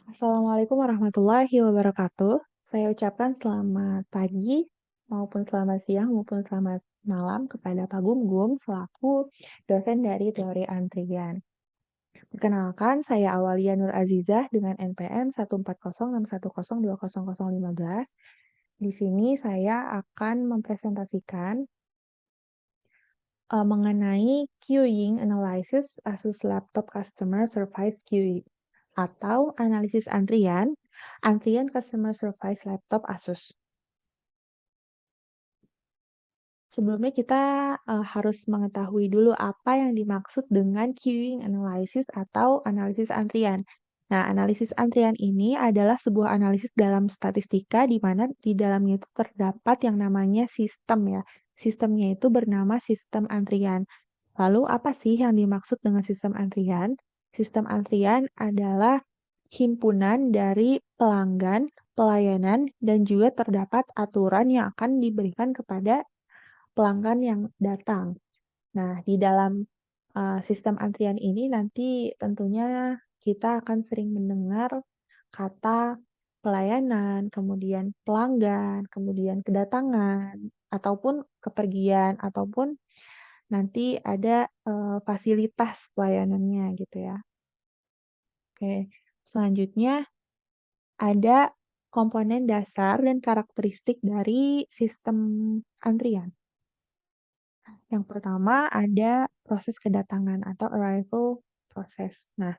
Assalamualaikum warahmatullahi wabarakatuh. Saya ucapkan selamat pagi, maupun selamat siang, maupun selamat malam kepada Pak Gumgum selaku dosen dari teori antrian. Perkenalkan, saya Awalia Nur Azizah dengan NPM 14061020015. Di sini saya akan mempresentasikan mengenai queuing analysis Asus Laptop Customer Service Queuing atau analisis antrian Customer Service Laptop Asus. Sebelumnya kita harus mengetahui dulu apa yang dimaksud dengan queuing analysis atau analisis antrian. Nah, analisis antrian ini adalah sebuah analisis dalam statistika di mana di dalamnya itu terdapat yang namanya sistem ya. Sistemnya itu bernama sistem antrian. Lalu apa sih yang dimaksud dengan sistem antrian? Sistem antrian adalah himpunan dari pelanggan, pelayanan, dan juga terdapat aturan yang akan diberikan kepada pelanggan yang datang. Nah, di dalam sistem antrian ini nanti tentunya kita akan sering mendengar kata pelayanan, kemudian pelanggan, kemudian kedatangan, ataupun kepergian, ataupun nanti ada fasilitas pelayanannya gitu ya. Oke, selanjutnya ada komponen dasar dan karakteristik dari sistem antrian. Yang pertama ada proses kedatangan atau arrival process. Nah,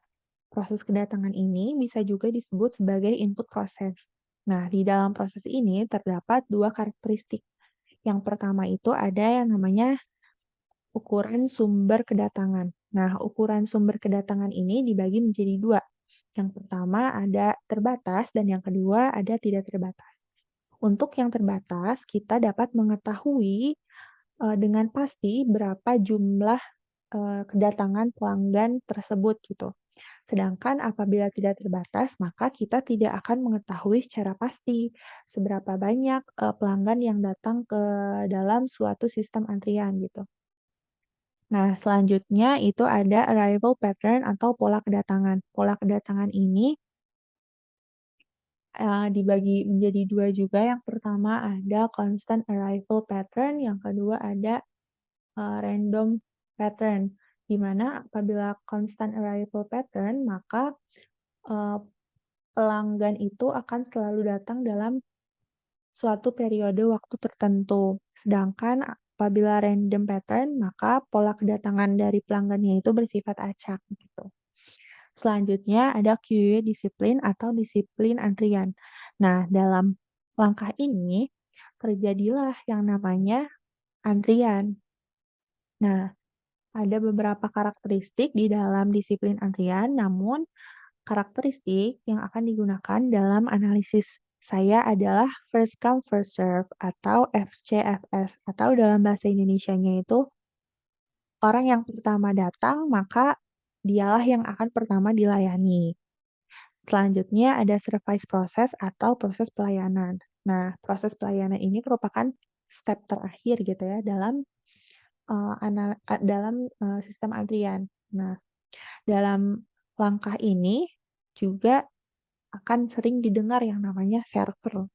proses kedatangan ini bisa juga disebut sebagai input proses. Nah, di dalam proses ini terdapat dua karakteristik. Yang pertama itu ada yang namanya ukuran sumber kedatangan. Nah, ukuran sumber kedatangan ini dibagi menjadi dua. Yang pertama ada terbatas dan yang kedua ada tidak terbatas. Untuk yang terbatas, kita dapat mengetahui dengan pasti berapa jumlah kedatangan pelanggan tersebut gitu. Sedangkan apabila tidak terbatas, maka kita tidak akan mengetahui secara pasti seberapa banyak pelanggan yang datang ke dalam suatu sistem antrian gitu. Nah, selanjutnya itu ada arrival pattern atau pola kedatangan. Pola kedatangan ini dibagi menjadi dua juga. Yang pertama ada constant arrival pattern, yang kedua ada random pattern. Di mana apabila constant arrival pattern, maka eee, pelanggan itu akan selalu datang dalam suatu periode waktu tertentu. Sedangkan apabila random pattern, maka pola kedatangan dari pelanggannya itu bersifat acak gitu. Selanjutnya ada QE disiplin atau disiplin antrian. Nah, dalam langkah ini terjadilah yang namanya antrian. Nah, ada beberapa karakteristik di dalam disiplin antrian, namun karakteristik yang akan digunakan dalam analisis saya adalah first come first serve atau FCFS atau dalam bahasa Indonesianya itu orang yang pertama datang maka dialah yang akan pertama dilayani. Selanjutnya ada service proses atau proses pelayanan. Nah, proses pelayanan ini merupakan step terakhir gitu ya dalam sistem antrian. Nah, dalam langkah ini juga akan sering didengar yang namanya server.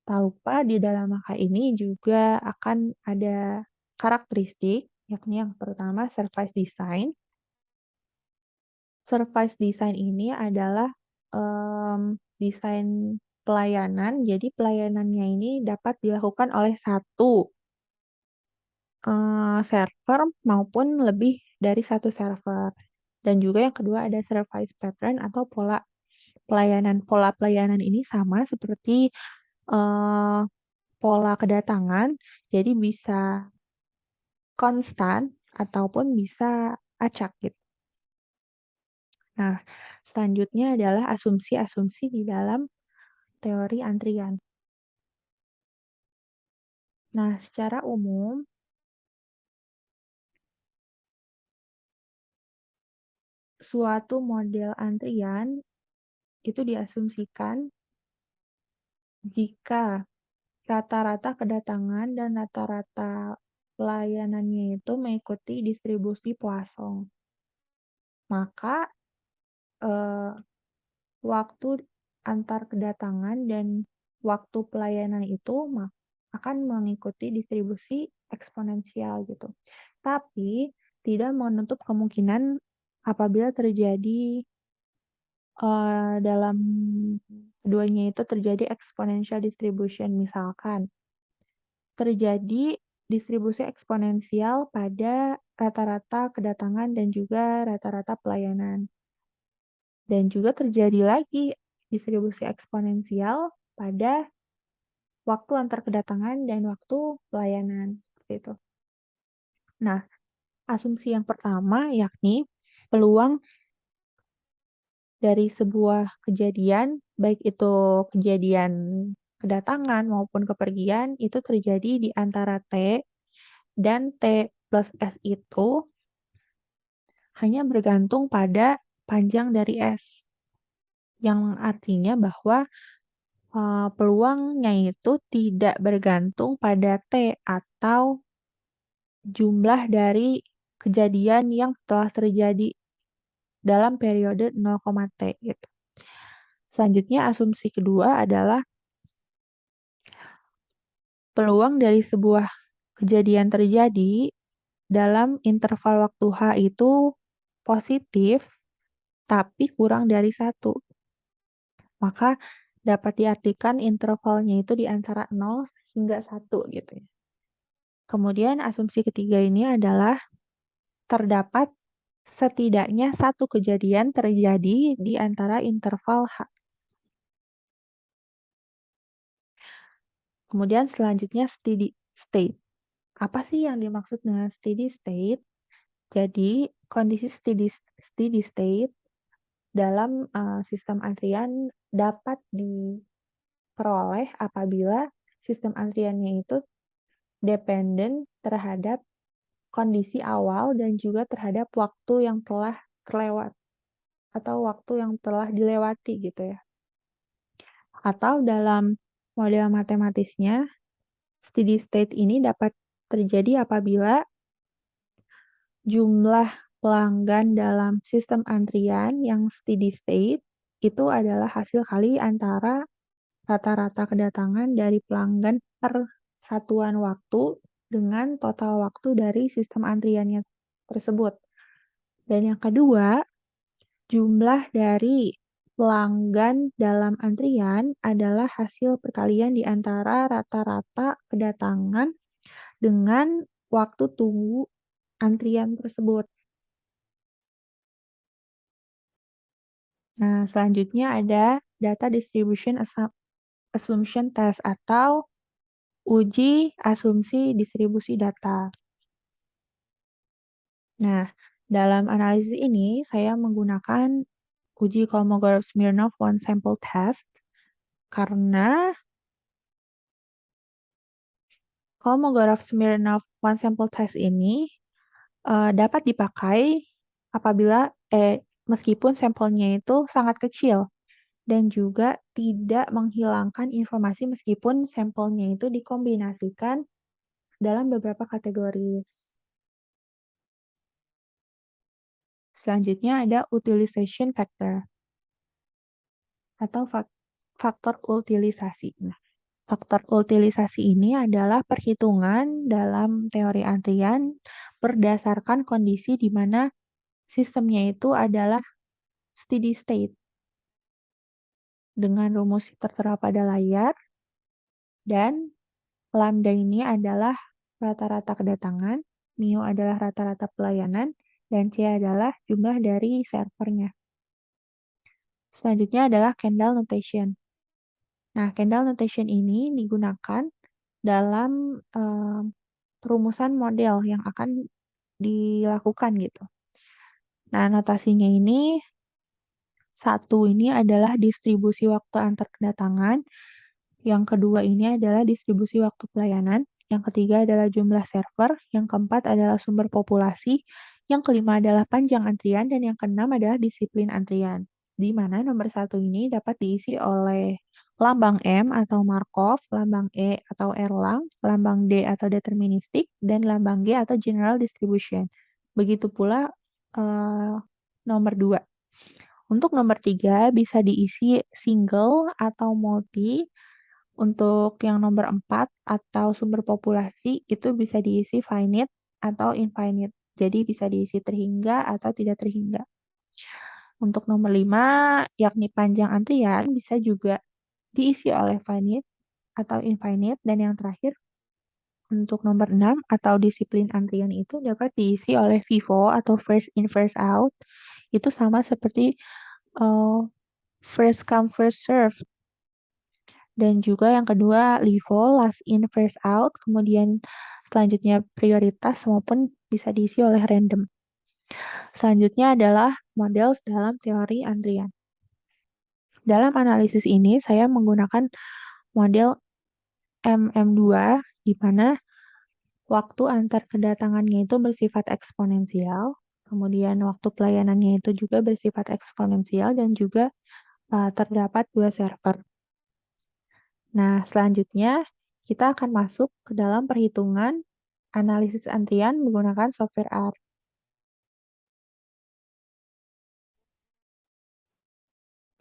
Tak lupa di dalam langkah ini juga akan ada karakteristik, yakni yang pertama service design. Service design ini adalah desain pelayanan, jadi pelayanannya ini dapat dilakukan oleh satu server maupun lebih dari satu server. Dan juga yang kedua ada service pattern atau pola pelayanan. Pola pelayanan ini sama seperti, eee, pola kedatangan, jadi bisa konstan ataupun bisa acak gitu. Nah, selanjutnya adalah asumsi-asumsi di dalam teori antrian. Nah, secara umum suatu model antrian itu diasumsikan jika rata-rata kedatangan dan rata-rata pelayanannya itu mengikuti distribusi Poisson. Maka, waktu antar kedatangan dan waktu pelayanan itu akan mengikuti distribusi eksponensial gitu. Tapi tidak menutup kemungkinan apabila terjadi, dalam keduanya itu terjadi exponential distribution. Misalkan terjadi distribusi eksponensial pada rata-rata kedatangan dan juga rata-rata pelayanan. Dan juga terjadi lagi distribusi eksponensial pada waktu antar kedatangan dan waktu pelayanan, seperti itu. Nah, asumsi yang pertama yakni peluang dari sebuah kejadian, baik itu kejadian kedatangan maupun kepergian, itu terjadi di antara T dan T plus S itu hanya bergantung pada panjang dari S. Yang artinya bahwa peluangnya itu tidak bergantung pada T atau jumlah dari kejadian yang telah terjadi dalam periode 0, T gitu. Selanjutnya asumsi kedua adalah peluang dari sebuah kejadian terjadi dalam interval waktu H itu positif tapi kurang dari 1. Maka dapat diartikan intervalnya itu di antara 0 hingga 1 gitu ya. Kemudian asumsi ketiga ini adalah terdapat setidaknya satu kejadian terjadi di antara interval H. Kemudian selanjutnya steady state. Apa sih yang dimaksud dengan steady state? Jadi, kondisi steady state dalam sistem antrian dapat diperoleh apabila sistem antriannya itu dependen terhadap kondisi awal dan juga terhadap waktu yang telah terlewat atau waktu yang telah dilewati gitu ya. Atau dalam model matematisnya, steady state ini dapat terjadi apabila jumlah pelanggan dalam sistem antrian yang steady state itu adalah hasil kali antara rata-rata kedatangan dari pelanggan per satuan waktu dengan total waktu dari sistem antriannya tersebut. Dan yang kedua, jumlah dari pelanggan dalam antrian adalah hasil perkalian di antara rata-rata kedatangan dengan waktu tunggu antrian tersebut. Nah, selanjutnya ada data distribution assumption test atau uji asumsi distribusi data. Nah, dalam analisis ini saya menggunakan uji Kolmogorov-Smirnov one sample test karena Kolmogorov-Smirnov one sample test ini dapat dipakai apabila meskipun sampelnya itu sangat kecil dan juga tidak menghilangkan informasi meskipun sampelnya itu dikombinasikan dalam beberapa kategori. Selanjutnya ada utilization factor atau faktor utilisasi. Nah, faktor utilisasi ini adalah perhitungan dalam teori antrian berdasarkan kondisi di mana sistemnya itu adalah steady state dengan rumus tertera pada layar dan lambda ini adalah rata-rata kedatangan, mu adalah rata-rata pelayanan, dan C adalah jumlah dari servernya. Selanjutnya adalah Kendall notation. Nah, Kendall notation ini digunakan dalam perumusan model yang akan dilakukan gitu. Nah, notasinya ini satu ini adalah distribusi waktu antar kedatangan, yang kedua ini adalah distribusi waktu pelayanan, yang ketiga adalah jumlah server, yang keempat adalah sumber populasi, yang kelima adalah panjang antrian, dan yang keenam adalah disiplin antrian. Di mana nomor satu ini dapat diisi oleh lambang M atau Markov, lambang E atau Erlang, lambang D atau deterministik, dan lambang G atau general distribution. Begitu pula nomor 2. Untuk nomor 3 bisa diisi single atau multi. Untuk yang nomor 4 atau sumber populasi itu bisa diisi finite atau infinite. Jadi bisa diisi terhingga atau tidak terhingga. Untuk nomor 5 yakni panjang antrian bisa juga diisi oleh finite atau infinite, dan yang terakhir untuk nomor 6 atau disiplin antrian itu dapat diisi oleh FIFO atau first in first out. Itu sama seperti eee, first come first serve. Dan juga yang kedua LIFO, last in first out, kemudian selanjutnya prioritas maupun bisa diisi oleh random. Selanjutnya adalah model dalam teori antrian. Dalam analisis ini saya menggunakan model MM2, di mana waktu antar kedatangannya itu bersifat eksponensial, kemudian waktu pelayanannya itu juga bersifat eksponensial, dan juga terdapat 2 server. Nah, selanjutnya kita akan masuk ke dalam perhitungan analisis antrian menggunakan software R.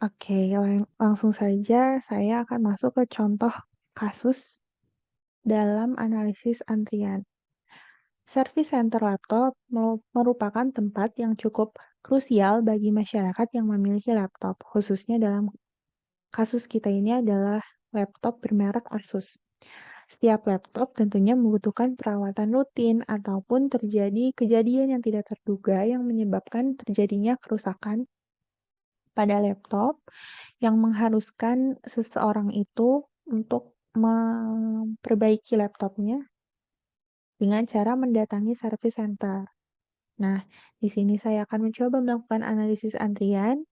Oke, langsung saja saya akan masuk ke contoh kasus dalam analisis antrian. Service center laptop merupakan tempat yang cukup krusial bagi masyarakat yang memiliki laptop, khususnya dalam kasus kita ini adalah laptop bermerek Asus. Setiap laptop tentunya membutuhkan perawatan rutin ataupun terjadi kejadian yang tidak terduga yang menyebabkan terjadinya kerusakan pada laptop yang mengharuskan seseorang itu untuk memperbaiki laptopnya dengan cara mendatangi service center. Nah, di sini saya akan mencoba melakukan analisis antrian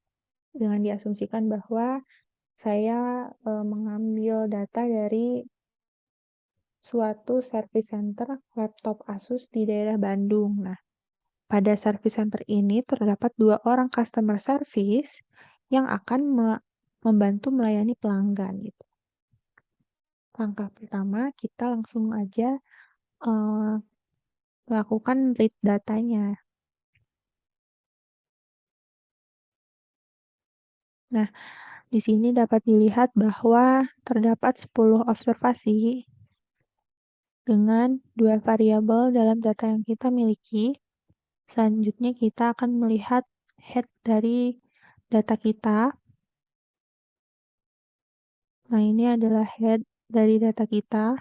dengan diasumsikan bahwa saya mengambil data dari suatu service center laptop Asus di daerah Bandung. Nah, pada service center ini terdapat 2 orang customer service yang akan membantu melayani pelanggan gitu. Langkah pertama kita langsung aja eee, lakukan read datanya. Nah, di sini dapat dilihat bahwa terdapat 10 observasi dengan 2 variabel dalam data yang kita miliki. Selanjutnya kita akan melihat head dari data kita. Nah, ini adalah head dari data kita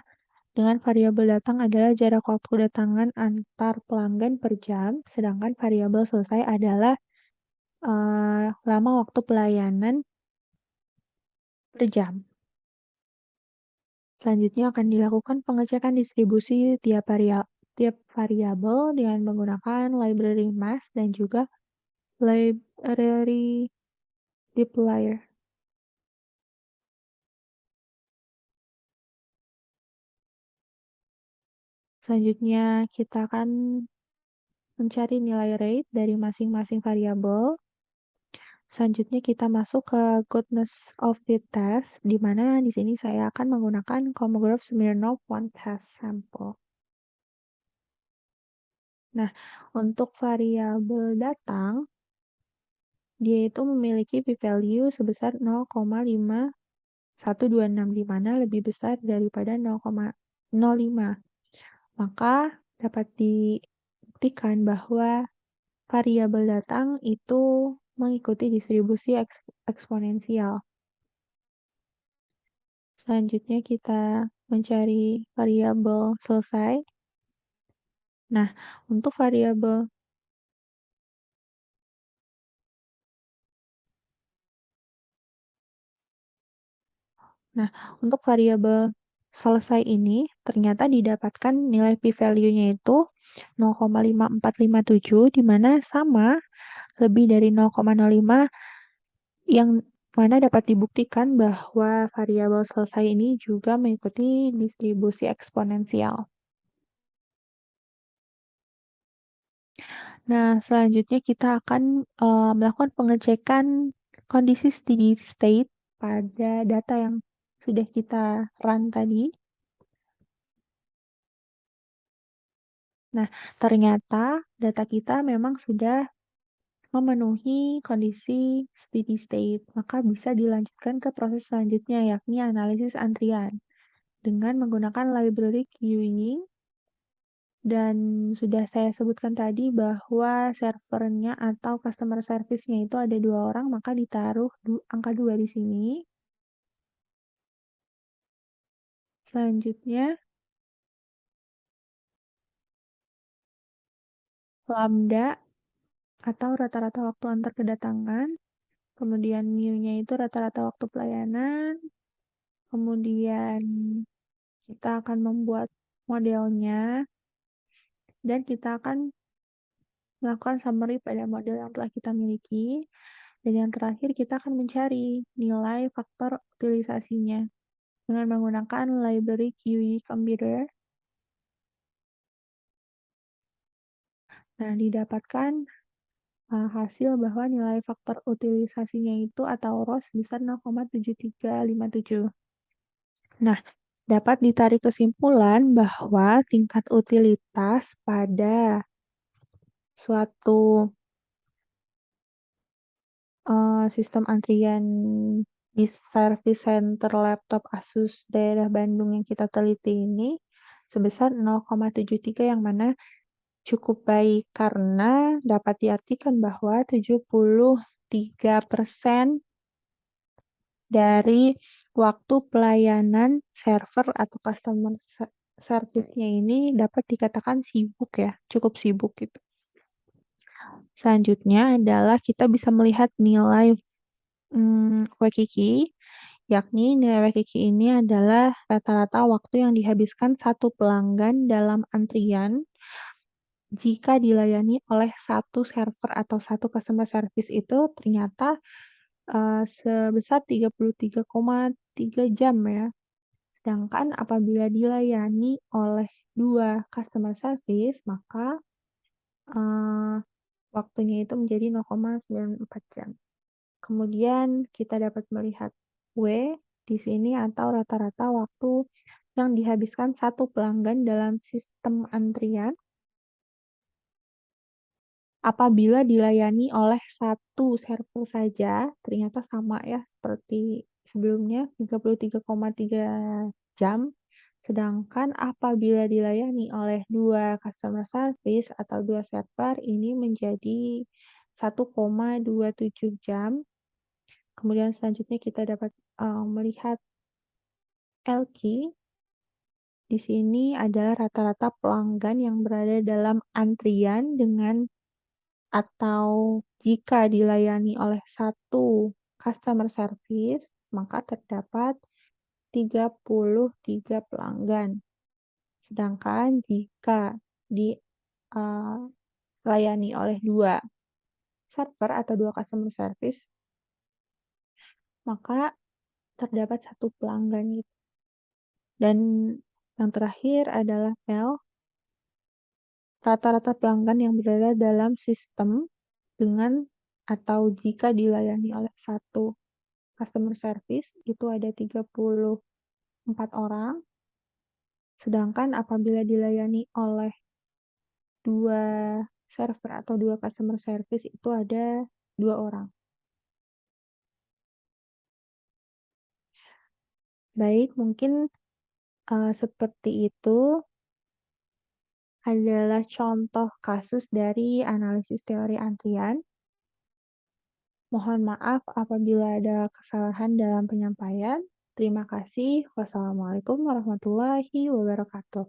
dengan variabel datang adalah jarak waktu datangan antar pelanggan per jam, sedangkan variabel selesai adalah lama waktu pelayanan per jam. Selanjutnya akan dilakukan pengecekan distribusi tiap variabel dengan menggunakan library mask dan juga library dplyr. Selanjutnya kita akan mencari nilai rate dari masing-masing variabel. Selanjutnya kita masuk ke goodness of fit test, di mana di sini saya akan menggunakan Kolmogorov Smirnov one test sample. Nah, untuk variabel datang, dia itu memiliki p-value sebesar 0,5126, di mana lebih besar daripada 0,05. Maka dapat dibuktikan bahwa variabel datang itu mengikuti distribusi eksponensial. Selanjutnya kita mencari variabel selesai. Nah, untuk variabel untuk variabel selesai ini ternyata didapatkan nilai p-value-nya itu 0,5457, di mana sama lebih dari 0,05, yang mana dapat dibuktikan bahwa variabel selesai ini juga mengikuti distribusi eksponensial. Nah, selanjutnya kita akan melakukan pengecekan kondisi steady state pada data yang sudah kita run tadi. Nah, ternyata data kita memang sudah memenuhi kondisi steady state, maka bisa dilanjutkan ke proses selanjutnya, yakni analisis antrian dengan menggunakan library queuing. Dan sudah saya sebutkan tadi bahwa servernya atau customer service-nya itu ada 2 orang, maka ditaruh angka 2 di sini. Selanjutnya, lambda atau rata-rata waktu antar kedatangan, kemudian mu-nya itu rata-rata waktu pelayanan, kemudian kita akan membuat modelnya, dan kita akan melakukan summary pada model yang telah kita miliki, dan yang terakhir kita akan mencari nilai faktor utilisasinya dengan menggunakan library QE Computer. Nah, didapatkan hasil bahwa nilai faktor utilisasinya itu atau ROS sebesar 0,7357. Nah, dapat ditarik kesimpulan bahwa tingkat utilitas pada suatu sistem antrian di service center laptop Asus daerah Bandung yang kita teliti ini sebesar 0,73 yang mana cukup baik karena dapat diartikan bahwa 73% dari waktu pelayanan server atau customer service-nya ini dapat dikatakan sibuk ya, cukup sibuk gitu. Selanjutnya adalah kita bisa melihat nilai Waikiki, yakni nilai Waikiki ini adalah rata-rata waktu yang dihabiskan satu pelanggan dalam antrian jika dilayani oleh satu server atau satu customer service itu ternyata, sebesar 33,3 jam ya. Sedangkan apabila dilayani oleh 2 customer service, maka, eee, waktunya itu menjadi 0,94 jam. Kemudian kita dapat melihat W di sini atau rata-rata waktu yang dihabiskan satu pelanggan dalam sistem antrian apabila dilayani oleh satu server saja, ternyata sama ya seperti sebelumnya 33,3 jam. Sedangkan apabila dilayani oleh 2 customer service atau 2 server, ini menjadi 1,27 jam. Kemudian selanjutnya kita dapat, melihat L-key. Di sini adalah rata-rata pelanggan yang berada dalam antrian dengan atau jika dilayani oleh satu customer service, maka terdapat 33 pelanggan. Sedangkan jika dilayani oleh 2 server atau 2 customer service, maka terdapat satu pelanggan gitu. Dan yang terakhir adalah L, rata-rata pelanggan yang berada dalam sistem dengan atau jika dilayani oleh satu customer service itu ada 34 orang, sedangkan apabila dilayani oleh 2 server atau 2 customer service itu ada 2 orang. Baik, mungkin, seperti itu adalah contoh kasus dari analisis teori antrian. Mohon maaf apabila ada kesalahan dalam penyampaian. Terima kasih. Wassalamualaikum warahmatullahi wabarakatuh.